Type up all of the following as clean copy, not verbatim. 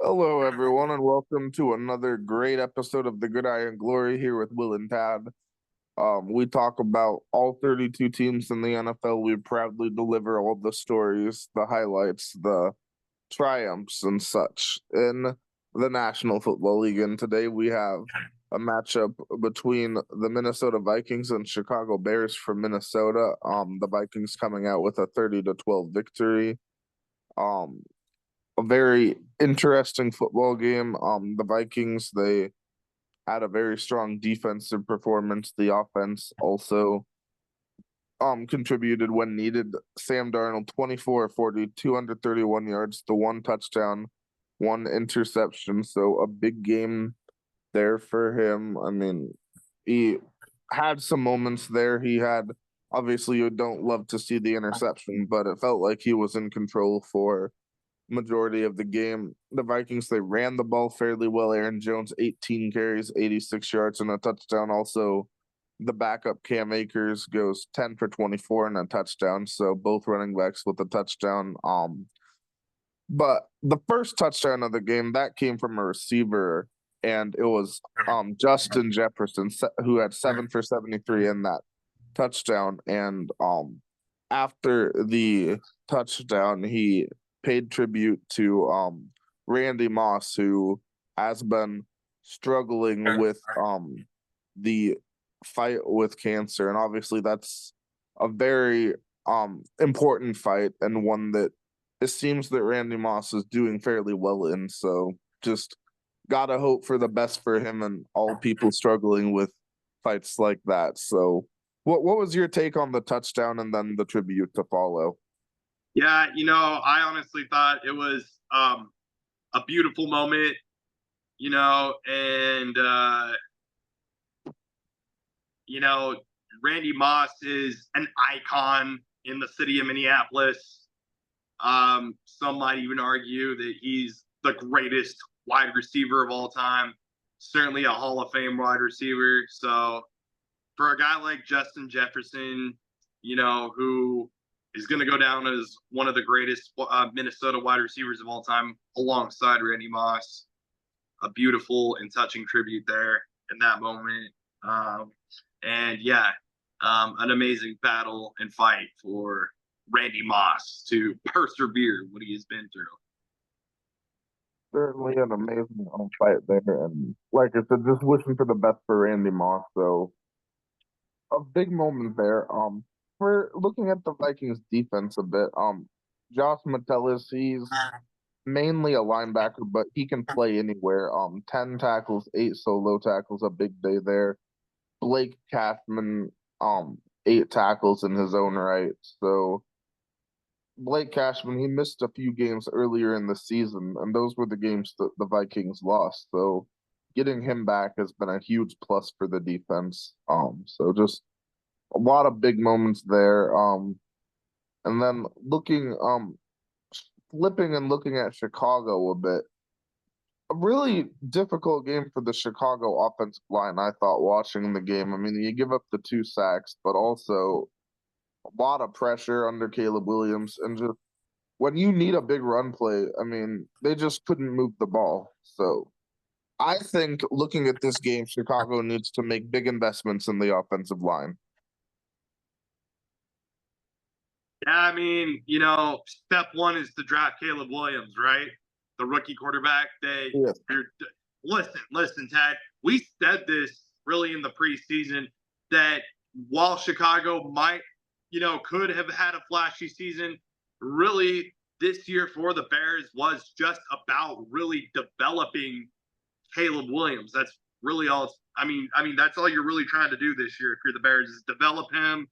Hello, everyone, and welcome to another great episode of the Good Eye and Glory here with Will and Tad. We talk about all 32 teams in the NFL. We proudly deliver all the stories, the highlights, the triumphs, and such in the National Football League. And today we have a matchup between the Minnesota Vikings and Chicago Bears from Minnesota. The Vikings coming out with a 30-12 victory. Um, a very interesting football game. The Vikings, they had a very strong defensive performance. The offense also contributed when needed. Sam Darnold 24-40, 231 yards, the one touchdown, one interception. So a big game there for him. I mean, he had some moments there. He had, obviously you don't love to see the interception, but it felt like he was in control for majority of the game. The Vikings, they ran the ball fairly well. Aaron Jones, 18 carries, 86 yards, and a touchdown. Also, the backup Cam Akers goes 10 for 24 and a touchdown. So both running backs with a touchdown. But the first touchdown of the game that came from a receiver, and it was Justin Jefferson who had 7 for 73 in that touchdown. And after the touchdown, he paid tribute to Randy Moss, who has been struggling with the fight with cancer. And obviously that's a very important fight, and one that it seems that Randy Moss is doing fairly well in. So just gotta hope for the best for him and all people struggling with fights like that. So what was your take on the touchdown and then the tribute to follow? Yeah, I honestly thought it was a beautiful moment, and Randy Moss is an icon in the city of Minneapolis. Some might even argue that he's the greatest wide receiver of all time, certainly a Hall of Fame wide receiver. So for a guy like Justin Jefferson, who is going to go down as one of the greatest Minnesota wide receivers of all time, alongside Randy Moss. A beautiful and touching tribute there in that moment. An amazing battle and fight for Randy Moss to persevere what he has been through. Certainly an amazing fight there. And like I said, just wishing for the best for Randy Moss. So a big moment there. We're looking at the Vikings defense a bit. Josh Metellus, he's mainly a linebacker, but he can play anywhere. 10 tackles, 8 solo tackles, a big day there. Blake Cashman, 8 tackles in his own right. So Blake Cashman, he missed a few games earlier in the season, and those were the games that the Vikings lost. So getting him back has been a huge plus for the defense. So just a lot of big moments there. And then flipping and looking at Chicago a bit. A really difficult game for the Chicago offensive line, I thought, watching the game. I mean, you give up the 2 sacks, but also a lot of pressure under Caleb Williams. And just when you need a big run play, I mean, they just couldn't move the ball. So I think looking at this game, Chicago needs to make big investments in the offensive line. Yeah, I mean, step one is to draft Caleb Williams, right? The rookie quarterback. Yes. Listen, Ted. We said this really in the preseason that while Chicago might, could have had a flashy season, really this year for the Bears was just about really developing Caleb Williams. That's really all. I mean, that's all you're really trying to do this year if you're the Bears is develop him,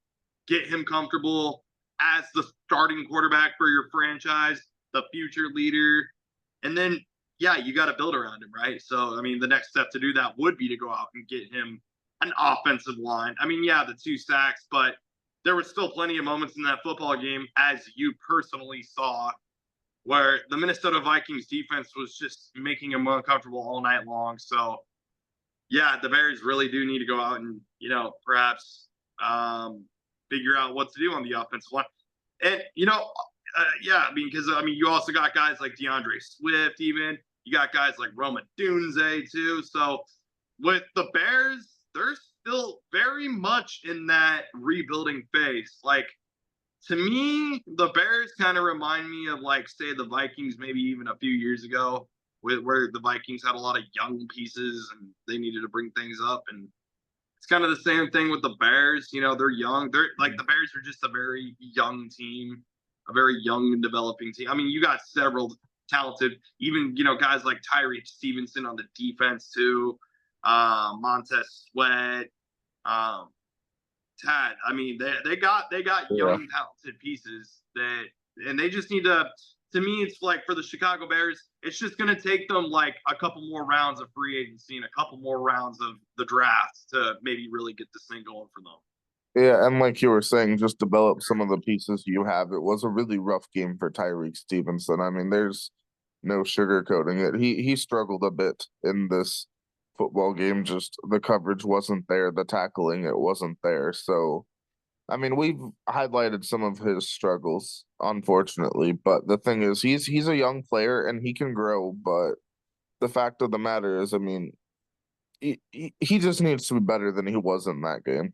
get him comfortable as the starting quarterback for your franchise, the future leader. And then, yeah, you got to build around him, right? So, I mean, the next step to do that would be to go out and get him an offensive line. I mean, yeah, the 2 sacks, but there was still plenty of moments in that football game, as you personally saw, where the Minnesota Vikings defense was just making him uncomfortable all night long. So, yeah, the Bears really do need to go out and, perhaps figure out what to do on the offensive line. And, because you also got guys like DeAndre Swift, even You got guys like Roma Dunze too. So with the Bears, they're still very much in that rebuilding phase. Like to me, the Bears kind of remind me of like say the Vikings maybe even a few years ago, where the Vikings had a lot of young pieces and they needed to bring things up. And it's kind of the same thing with the Bears. You know, they're young. They're like the Bears are just a very young team, a very young and developing team. I mean, you got several talented, even guys like Tyree Stevenson on the defense too, Montez Sweat, um, Tad. I mean, they got Yeah. young talented pieces and they just need to. To me, it's like for the Chicago Bears, it's just going to take them like a couple more rounds of free agency and a couple more rounds of the draft to maybe really get this thing going for them. Yeah, and like you were saying, just develop some of the pieces you have. It was a really rough game for Tyreek Stevenson. I mean, there's no sugarcoating it. He struggled a bit in this football game. Just the coverage wasn't there, the tackling it wasn't there. So, I mean, we've highlighted some of his struggles, unfortunately. But the thing is, he's a young player and he can grow. But the fact of the matter is, I mean, he just needs to be better than he was in that game.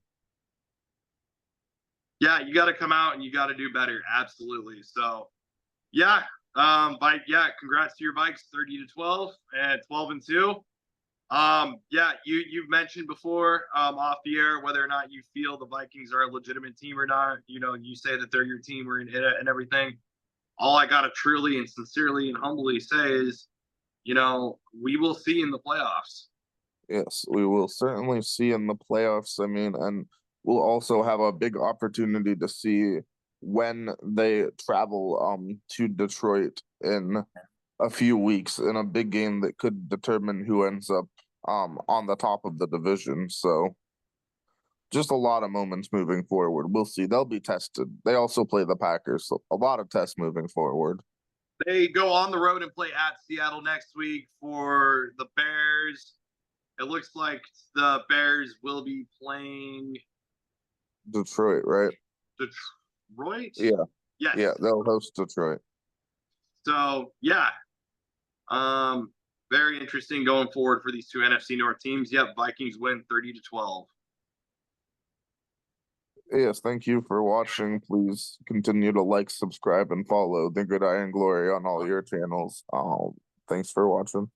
Yeah, you got to come out and you got to do better. Absolutely. So, yeah, congrats to your Vikes, 30-12 and 12-2. Yeah, you've mentioned before off the air whether or not you feel the Vikings are a legitimate team or not. You say that they're your team or and everything. All I gotta truly and sincerely and humbly say is, we will see in the playoffs. Yes, we will certainly see in the playoffs. I mean, and we'll also have a big opportunity to see when they travel to Detroit in a few weeks in a big game that could determine who ends up on the top of the division. So just a lot of moments moving forward. We'll see. They'll be tested. They also play the Packers, so a lot of tests moving forward. They go on the road and play at Seattle next week for the Bears. It looks like the Bears will be playing Detroit, right? Detroit. Yeah, Yes. yeah, they'll host Detroit. So yeah, very interesting going forward for these two NFC North teams. Yep, Vikings win 30-12. Yes, thank you for watching. Please continue to like, subscribe, and follow the Good Eye and Glory on all your channels. Thanks for watching.